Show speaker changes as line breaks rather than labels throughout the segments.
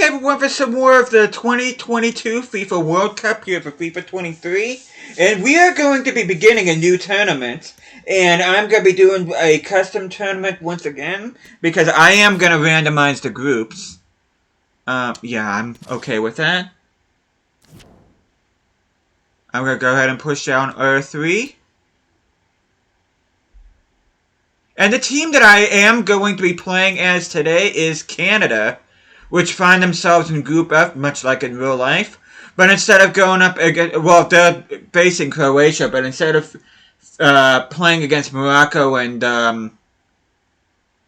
everyone, for some more of the 2022 FIFA World Cup here for FIFA 23. And we are going to be beginning a new tournament. And I'm going to be doing a custom tournament once again, because I am going to randomize the groups. Yeah, I'm okay with that. I'm going to go ahead and push down R3. And the team that I am going to be playing as today is Canada, which find themselves in Group F, much like in real life. But instead of going up against, well, they're facing Croatia, but instead of playing against Morocco and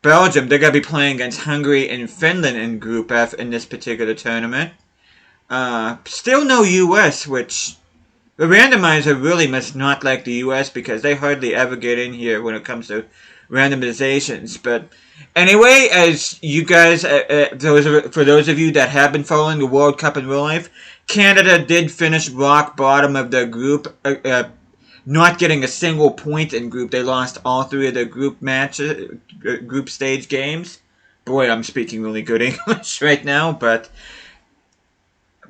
Belgium, they're going to be playing against Hungary and Finland in Group F in this particular tournament. Still no US, which the randomizer really must not like the US because they hardly ever get in here when it comes to randomizations. But anyway, as you guys, for those of you that have been following the World Cup in real life, Canada did finish rock bottom of their group, not getting a single point in group. They lost all three of their group matches, group stage games. Boy, I'm speaking really good English right now, but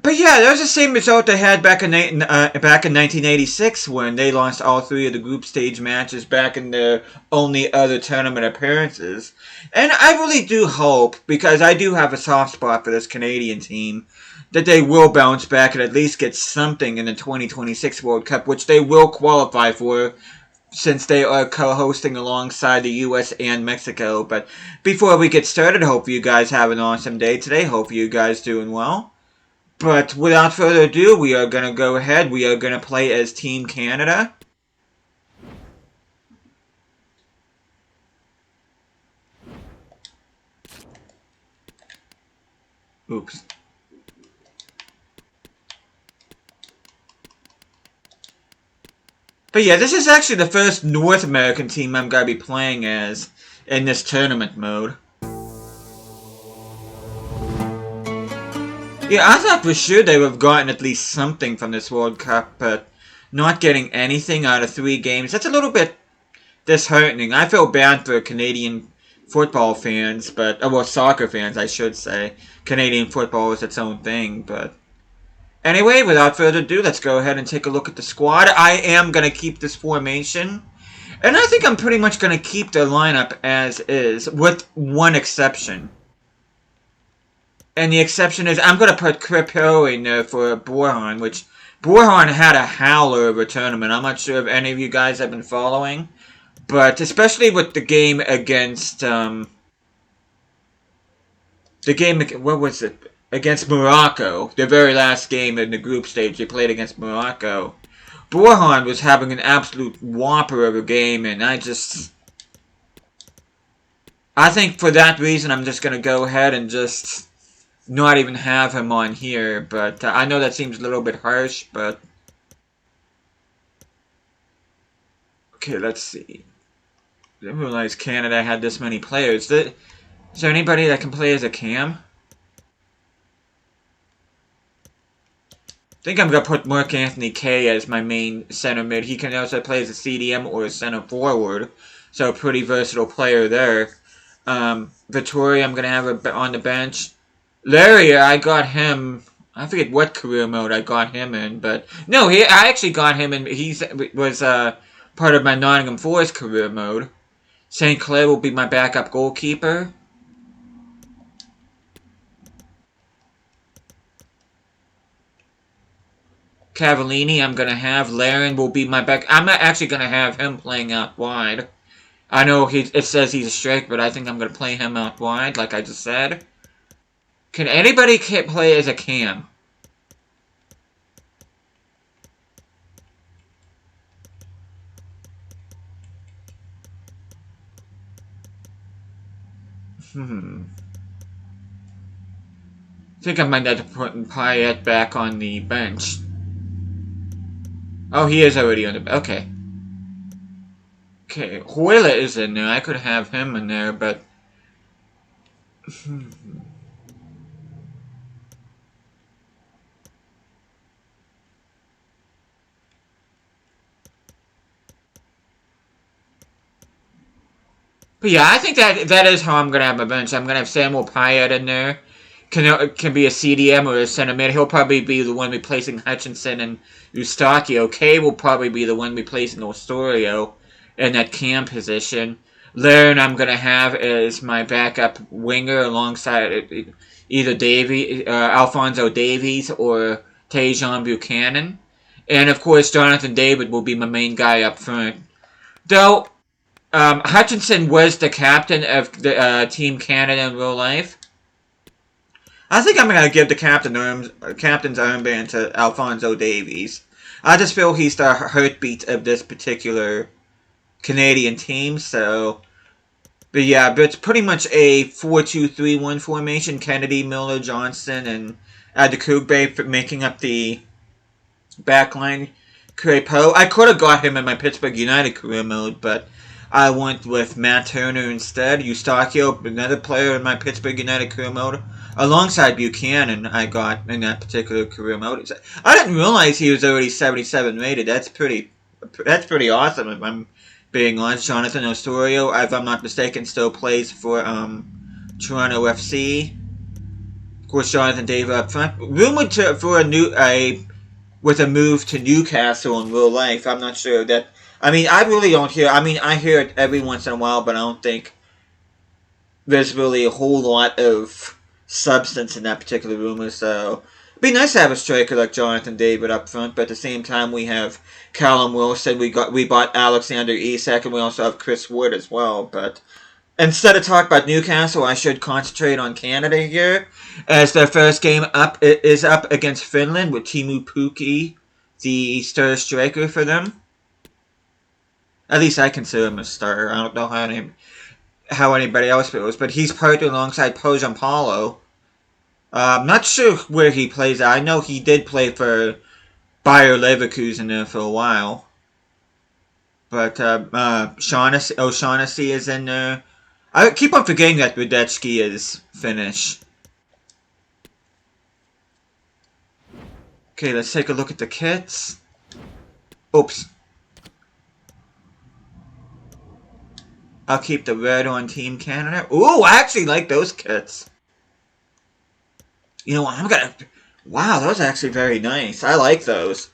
yeah, that was the same result they had back in 1986 when they lost all three of the group stage matches back in their only other tournament appearances. And I really do hope, because I do have a soft spot for this Canadian team, that they will bounce back and at least get something in the 2026 World Cup, which they will qualify for since they are co-hosting alongside the US and Mexico. But before we get started, hope you guys have an awesome day today. Hope you guys doing well. But without further ado, we are going to go ahead. We are going to play as Team Canada. Oops. But yeah, this is actually the first North American team I'm going to be playing as in this tournament mode. Yeah, I thought for sure they would have gotten at least something from this World Cup, but not getting anything out of 3 games, that's a little bit disheartening. I feel bad for Canadian football fans, but, well, soccer fans, I should say. Canadian football is its own thing, but anyway, without further ado, let's go ahead and take a look at the squad. I am going to keep this formation, and I think I'm pretty much going to keep the lineup as is, with one exception. And the exception is, I'm going to put Crypto in there for Borjan, which Borjan had a howler of a tournament. I'm not sure if any of you guys have been following. But especially with the game against, what was it? Against Morocco. The very last game in the group stage they played against Morocco. Borjan was having an absolute whopper of a game, and I think for that reason I'm just going to go ahead and just not even have him on here, but I know that seems a little bit harsh, but okay, let's see. I didn't realize Canada had this many players. Is there anybody that can play as a cam? I think I'm going to put Mark Anthony K as my main center mid. He can also play as a CDM or a center forward, so a pretty versatile player there. Vittoria, I'm going to have on the bench. Larry, I got him, I forget what career mode I got him in, but no, I actually got him in, he was part of my Nottingham Forest career mode. St. Clair will be my backup goalkeeper. Cavallini, I'm going to have. Laren will be my back. I'm actually going to have him playing out wide. I know it says he's a striker, but I think I'm going to play him out wide, like I just said. Can anybody play as a cam? I think I might have to put Payet back on the bench. Oh, he is already on the bench. Okay. Okay, Huela is in there. I could have him in there, but But yeah, I think that is how I'm going to have my bench. I'm going to have Samuel Payet in there. can be a CDM or a center mid. He'll probably be the one replacing Hutchinson, and Eustachio. Kay will probably be the one replacing Osorio in that cam position. Laird I'm going to have as my backup winger alongside either Alphonso Davies or Tajon Buchanan. And of course, Jonathan David will be my main guy up front. Though, Hutchinson was the captain of the Team Canada in real life, I think I'm going to give the captain's armband to Alphonso Davies. I just feel he's the heartbeat of this particular Canadian team, so... But yeah, but it's pretty much a 4-2-3-1 formation. Kennedy, Miller, Johnson, and Adekugbe making up the backline. Crepeau. I could have got him in my Pittsburgh United career mode, but I went with Matt Turner instead. Eustachio, another player in my Pittsburgh United career mode. Alongside Buchanan, I got in that particular career mode. I didn't realize he was already 77 rated. That's pretty awesome if I'm being honest. Jonathan Osorio, if I'm not mistaken, still plays for Toronto FC. Of course, Jonathan David up front. Rumored with a move to Newcastle in real life. I'm not sure that. I mean, I really don't hear. I mean, I hear it every once in a while, but I don't think there's really a whole lot of substance in that particular rumor. So it'd be nice to have a striker like Jonathan David up front, but at the same time we have Callum Wilson, we bought Alexander Isak, and we also have Chris Wood as well. But instead of talk about Newcastle, I should concentrate on Canada here, as their first game is up against Finland with Teemu Pukki, the star striker for them. At least I consider him a star. I don't know how anybody else feels, but he's partnered alongside Pojampalo. I'm not sure where he plays at. I know he did play for Bayer Leverkusen there for a while. But Shaughnessy is in there. I keep on forgetting that Radetsky is Finnish. Okay, let's take a look at the kits. Oops. I'll keep the red on Team Canada. Ooh, I actually like those kits. You know what, wow, those are actually very nice. I like those.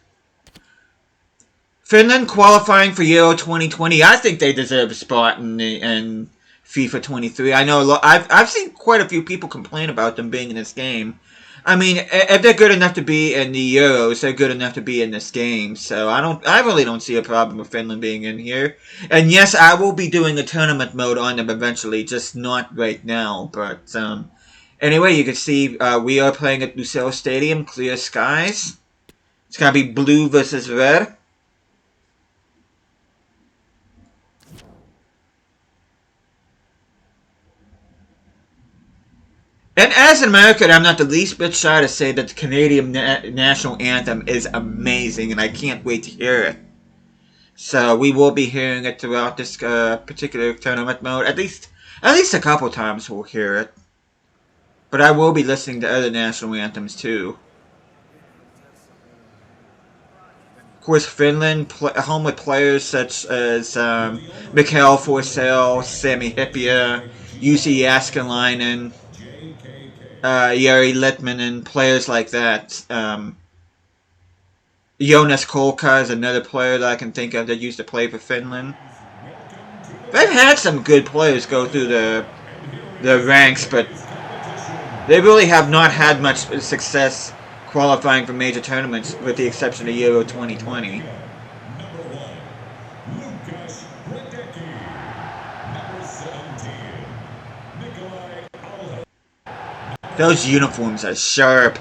Finland qualifying for Euro 2020. I think they deserve a spot in FIFA 23. I know I've seen quite a few people complain about them being in this game. I mean, if they're good enough to be in the Euros, they're good enough to be in this game. So I really don't see a problem with Finland being in here. And yes, I will be doing a tournament mode on them eventually, just not right now. But anyway, you can see we are playing at Lucille Stadium, clear skies. It's gonna be blue versus red. And as an American, I'm not the least bit shy to say that the Canadian national anthem is amazing, and I can't wait to hear it. So we will be hearing it throughout this particular tournament mode. At least a couple times we'll hear it. But I will be listening to other national anthems too. Of course, Finland, home with players such as Mikael Forsell, Sami Hyppia, Jussi Jääskeläinen, Jari Litmanen, players like that. Jonas Kolka is another player that I can think of that used to play for Finland. They've had some good players go through the ranks, but they really have not had much success qualifying for major tournaments, with the exception of Euro 2020. Those uniforms are sharp.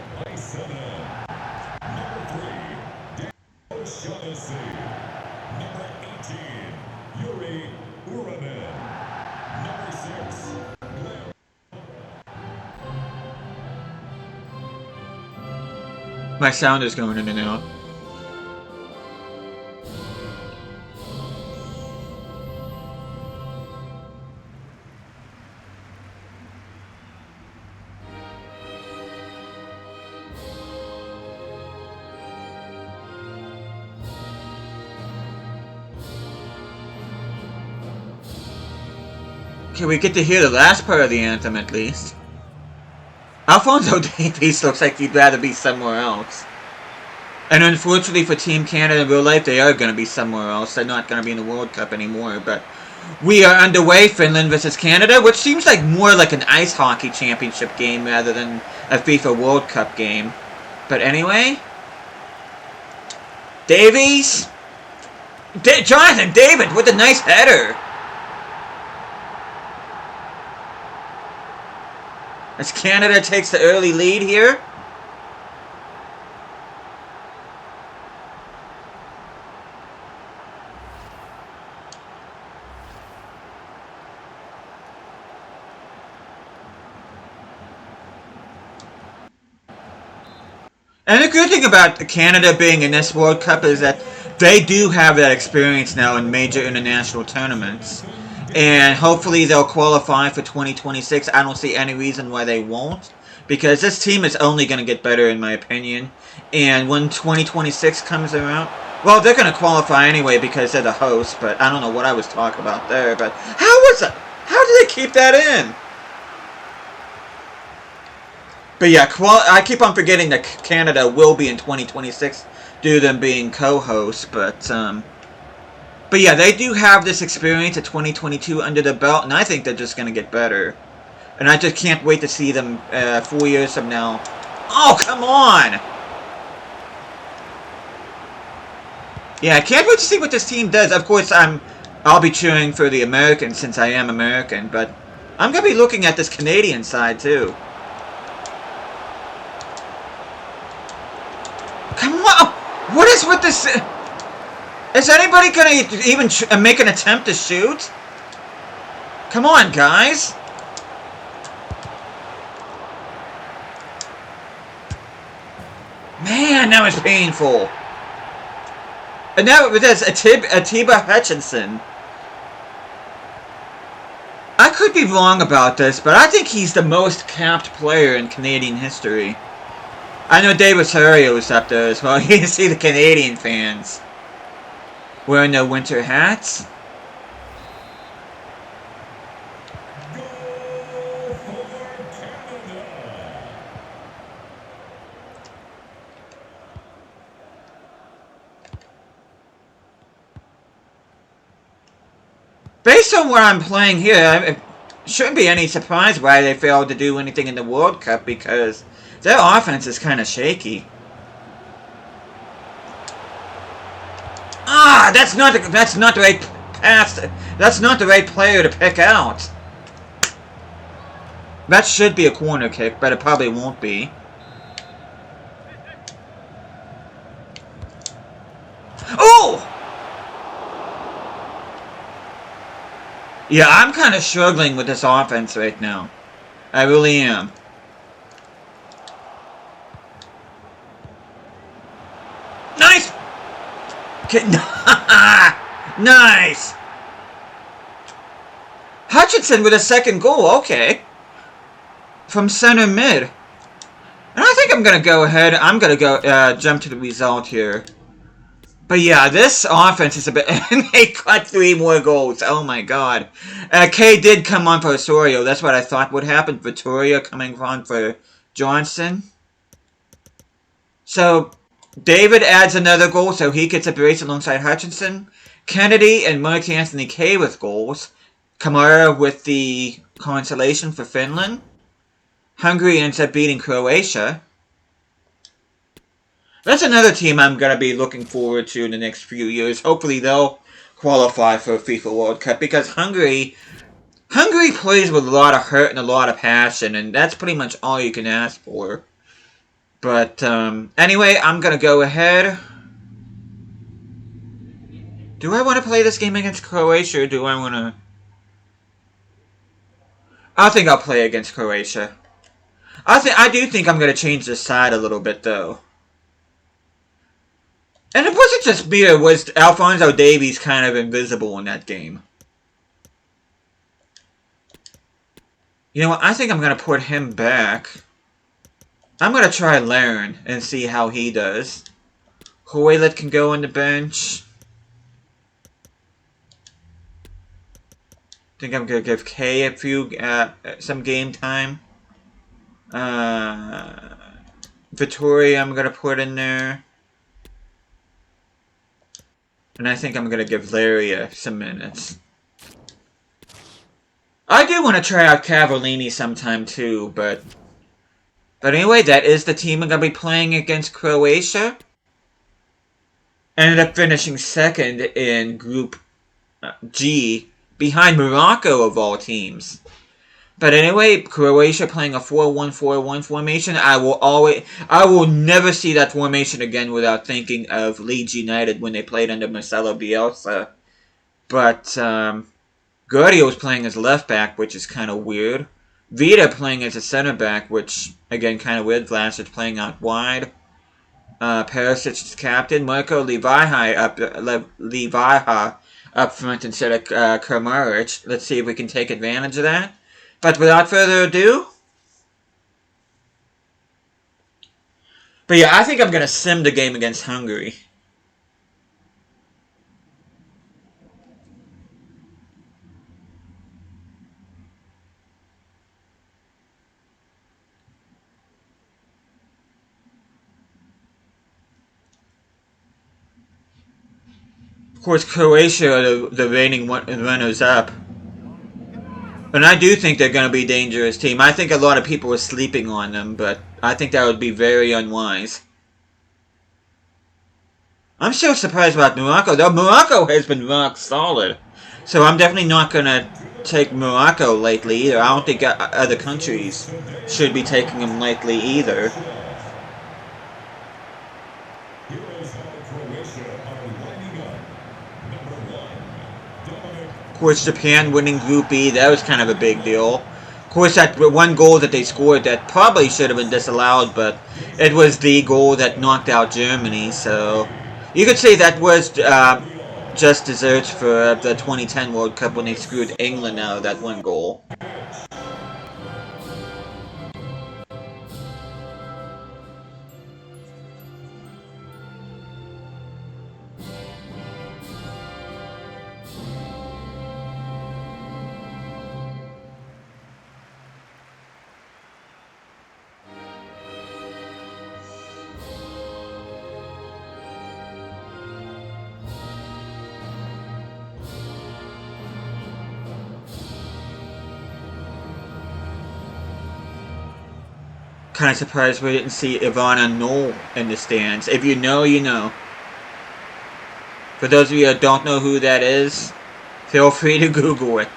My sound is going in and out. Okay, we get to hear the last part of the anthem at least. Alphonso Davies looks like he'd rather be somewhere else. And unfortunately for Team Canada in real life, they are going to be somewhere else. They're not going to be in the World Cup anymore. But we are underway, Finland versus Canada, which seems like more like an ice hockey championship game rather than a FIFA World Cup game. But anyway, Davies, Jonathan David with a nice header. As Canada takes the early lead here. And the good thing about Canada being in this World Cup is that they do have that experience now in major international tournaments. And hopefully they'll qualify for 2026. I don't see any reason why they won't. Because this team is only going to get better in my opinion. And when 2026 comes around, well, they're going to qualify anyway because they're the host. But I don't know what I was talking about there. But how did they keep that in? But yeah, I keep on forgetting that Canada will be in 2026 due to them being co-hosts. But yeah, they do have this experience of 2022 under the belt, and I think they're just going to get better. And I just can't wait to see them 4 years from now. Oh, come on! Yeah, I can't wait to see what this team does. Of course, I'll be cheering for the Americans since I am American, but I'm going to be looking at this Canadian side too. Come on! What is with this? Is anybody going to even make an attempt to shoot? Come on, guys! Man, that was painful. And now with this, Atiba Hutchinson. I could be wrong about this, but I think he's the most capped player in Canadian history. I know Davis was up there as well. You can see the Canadian fans wearing their winter hats. Based on what I'm playing here, it shouldn't be any surprise why they failed to do anything in the World Cup because their offense is kind of shaky. Ah, that's not the right pass. That's not the right player to pick out. That should be a corner kick, but it probably won't be. Oh! Yeah, I'm kind of struggling with this offense right now. I really am. Nice! Nice! Hutchinson with a second goal, okay. From center mid. And I think I'm going to go ahead. I'm going to go jump to the result here. But yeah, this offense is a bit... And they got 3 more goals. Oh my god. Kay did come on for Osorio. That's what I thought would happen. Vittoria coming on for Johnson. So, David adds another goal, so he gets a brace alongside Hutchinson. Kennedy and Mark Anthony Kay with goals. Kamara with the consolation for Finland. Hungary ends up beating Croatia. That's another team I'm going to be looking forward to in the next few years. Hopefully they'll qualify for a FIFA World Cup because Hungary plays with a lot of hurt and a lot of passion, and that's pretty much all you can ask for. But anyway, I'm going to go ahead. Do I want to play this game against Croatia or do I want to... I think I'll play against Croatia. I do think I'm going to change the side a little bit, though. And it wasn't just me, it was Alphonso Davies kind of invisible in that game. You know what, I think I'm going to put him back. I'm going to try Laren and see how he does. Hoylet can go on the bench. I think I'm going to give Kay some game time. Vittori I'm going to put in there. And I think I'm going to give Laria some minutes. I do want to try out Cavallini sometime too, but anyway, that is the team I'm going to be playing against Croatia. Ended up finishing second in Group G, behind Morocco of all teams. But anyway, Croatia playing a 4-1-4-1 formation. I will never see that formation again without thinking of Leeds United when they played under Marcelo Bielsa. But Guardio's playing as left back, which is kind of weird. Vida playing as a center back, which again kind of weird. Vlasic playing out wide. Perisic is captain. Marco Leviha up front instead of Kramaric. Let's see if we can take advantage of that. But without further ado... But yeah, I think I'm going to sim the game against Hungary. Of course, Croatia are the reigning runners-up. And I do think they're going to be a dangerous team. I think a lot of people are sleeping on them, but I think that would be very unwise. I'm so surprised about Morocco, though. Morocco has been rock solid. So I'm definitely not going to take Morocco lightly either. I don't think other countries should be taking them lightly either. Of course, Japan winning Group E, that was kind of a big deal. Of course, that one goal that they scored that probably should have been disallowed, but it was the goal that knocked out Germany, so... You could say that was just deserved for the 2010 World Cup when they screwed England out of that one goal. Kind of surprised we didn't see Ivana Knoll in the stands. If you know, you know. For those of you that don't know who that is, feel free to Google it.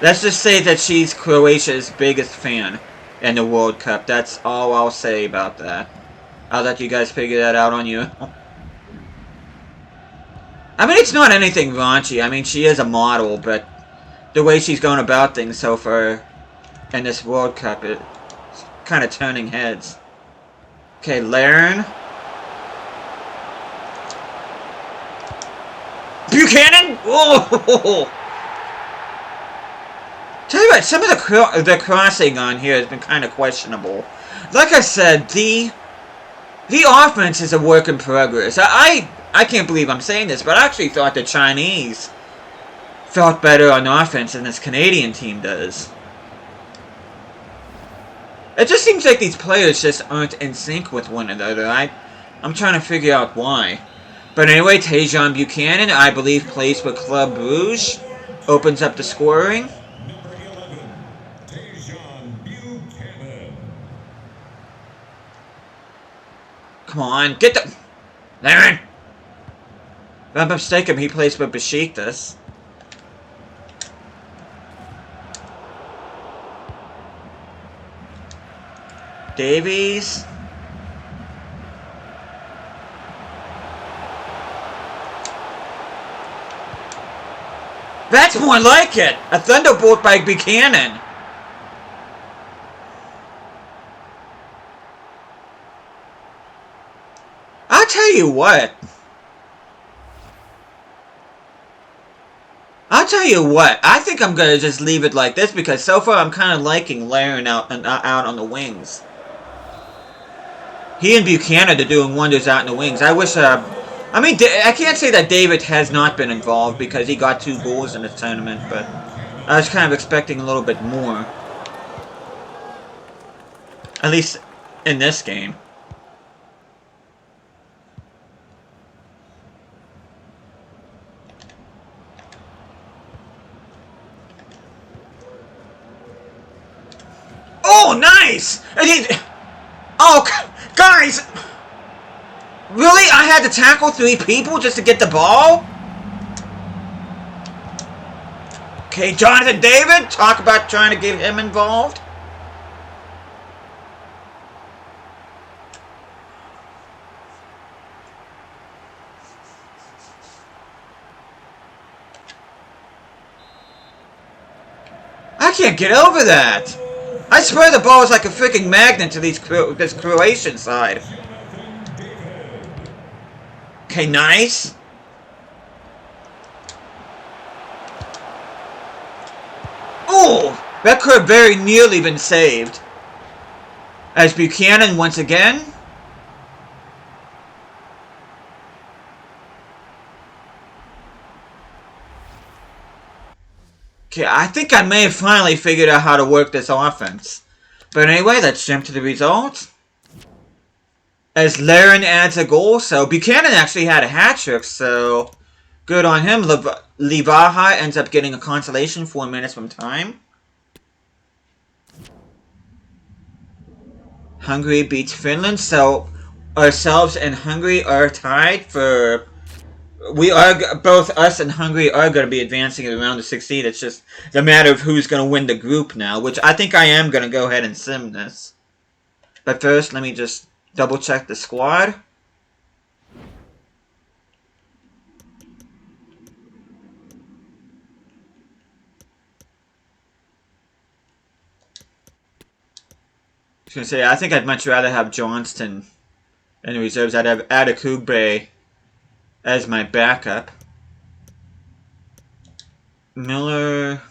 Let's just say that she's Croatia's biggest fan in the World Cup. That's all I'll say about that. I'll let you guys figure that out on you. I mean, it's not anything raunchy. I mean, she is a model, but the way she's going about things so far in this World Cup, it's kind of turning heads. Okay, Laren. Buchanan! Whoa! Tell you what, some of the crossing on here has been kind of questionable. Like I said, the offense is a work in progress. I can't believe I'm saying this, but I actually thought the Chinese felt better on offense than this Canadian team does. It just seems like these players just aren't in sync with one another. I'm trying to figure out why. But anyway, Tajon Buchanan, I believe, plays for Club Brugge. Opens up the scoring. Come on, get the... Laren! If I'm mistaken, he plays for Besiktas. Davies. That's more like it! A thunderbolt by Buchanan. I'll tell you what. I think I'm going to just leave it like this because so far I'm kind of liking Laren out on the wings. He and Buchanan are doing wonders out in the wings. I wish, I mean, I can't say that David has not been involved because he got 2 goals in this tournament, but I was kind of expecting a little bit more. At least in this game. Oh, nice! And he... Oh, guys! Really? I had to tackle 3 people just to get the ball? Okay, Jonathan David, talk about trying to get him involved. I can't get over that. I swear the ball is like a freaking magnet to this Croatian side. Okay, nice. Oh, that could have very nearly been saved. As Buchanan once again. Okay, I think I may have finally figured out how to work this offense. But anyway, let's jump to the results. As Laren adds a goal, so Buchanan actually had a hat-trick, so good on him. Livaja ends up getting a consolation 4 minutes from time. Hungary beats Finland, so ourselves and Hungary are tied for... We are, both us and Hungary are going to be advancing in the round of 16. It's just a matter of who's going to win the group now, which I think I am going to go ahead and sim this. But first, let me just double check the squad. I was going to say, I think I'd much rather have Johnston in the reserves. I'd have Adekugbe as my backup. Miller.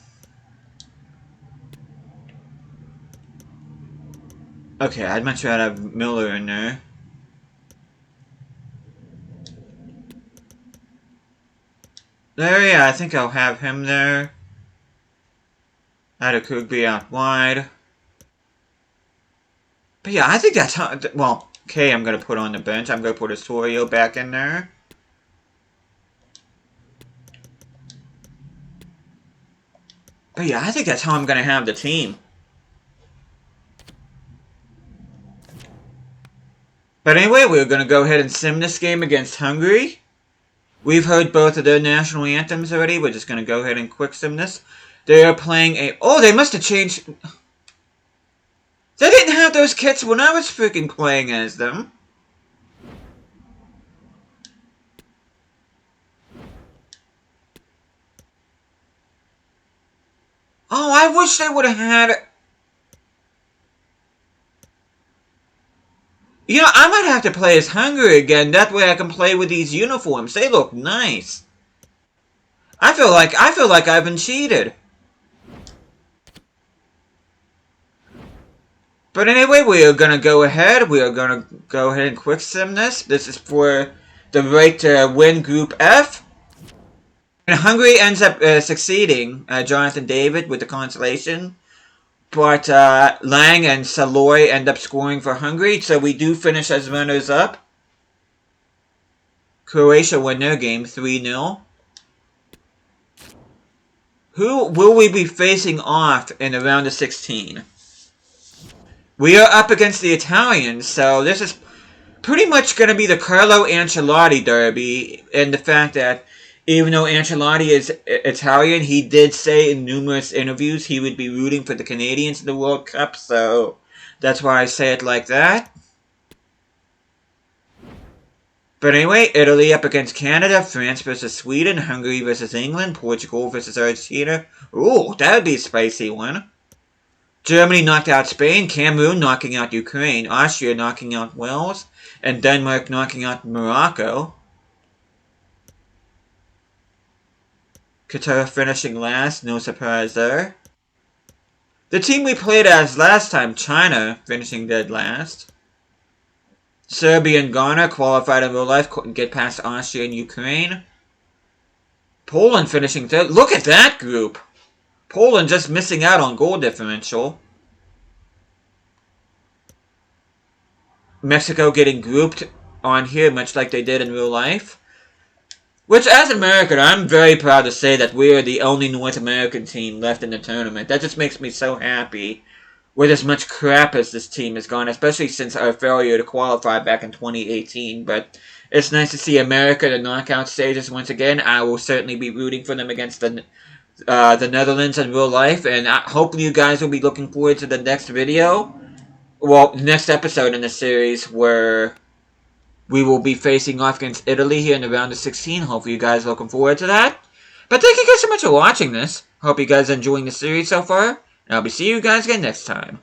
Okay, I'd much rather have Miller in there. There, yeah, I think I'll have him there. Adekugbe out wide. But yeah, I think that's how... Well, okay, I'm going to put on the bench. I'm going to put Osorio back in there. But yeah, I think that's how I'm going to have the team. But anyway, we're going to go ahead and sim this game against Hungary. We've heard both of their national anthems already. We're just going to go ahead and quick sim this. They are playing a... Oh, they must have changed... They didn't have those kits when I was freaking playing as them. Oh, I wish they would have had... You know, I might have to play as Hungary again. That way I can play with these uniforms. They look nice. I feel like I've been cheated. But anyway, we are gonna go ahead. We are gonna go ahead and quick sim this. This is for the right to win Group F. And Hungary ends up succeeding Jonathan David with the consolation. But Lang and Saloy end up scoring for Hungary, so we do finish as runners-up. Croatia win their game 3-0. Who will we be facing off in the round of 16? We are up against the Italians, so this is pretty much going to be the Carlo Ancelotti derby, and the fact that even though Ancelotti is Italian, he did say in numerous interviews he would be rooting for the Canadians in the World Cup, so that's why I say it like that. But anyway, Italy up against Canada, France versus Sweden, Hungary versus England, Portugal versus Argentina. Ooh, that would be a spicy one. Germany knocked out Spain, Cameroon knocking out Ukraine, Austria knocking out Wales, and Denmark knocking out Morocco. Qatar finishing last, no surprise there. The team we played as last time, China, finishing dead last. Serbia and Ghana qualified in real life, couldn't get past Austria and Ukraine. Poland finishing third. Look at that group. Poland just missing out on goal differential. Mexico getting grouped on here, much like they did in real life. Which, as an American, I'm very proud to say that we are the only North American team left in the tournament. That just makes me so happy with as much crap as this team has gone, especially since our failure to qualify back in 2018. But it's nice to see America in the knockout stages once again. I will certainly be rooting for them against the Netherlands in real life, and hopefully you guys will be looking forward to the next video. Well, next episode in the series where we will be facing off against Italy here in the round of 16. Hopefully you guys are looking forward to that. But thank you guys so much for watching this. Hope you guys are enjoying the series so far. And I'll be seeing you guys again next time.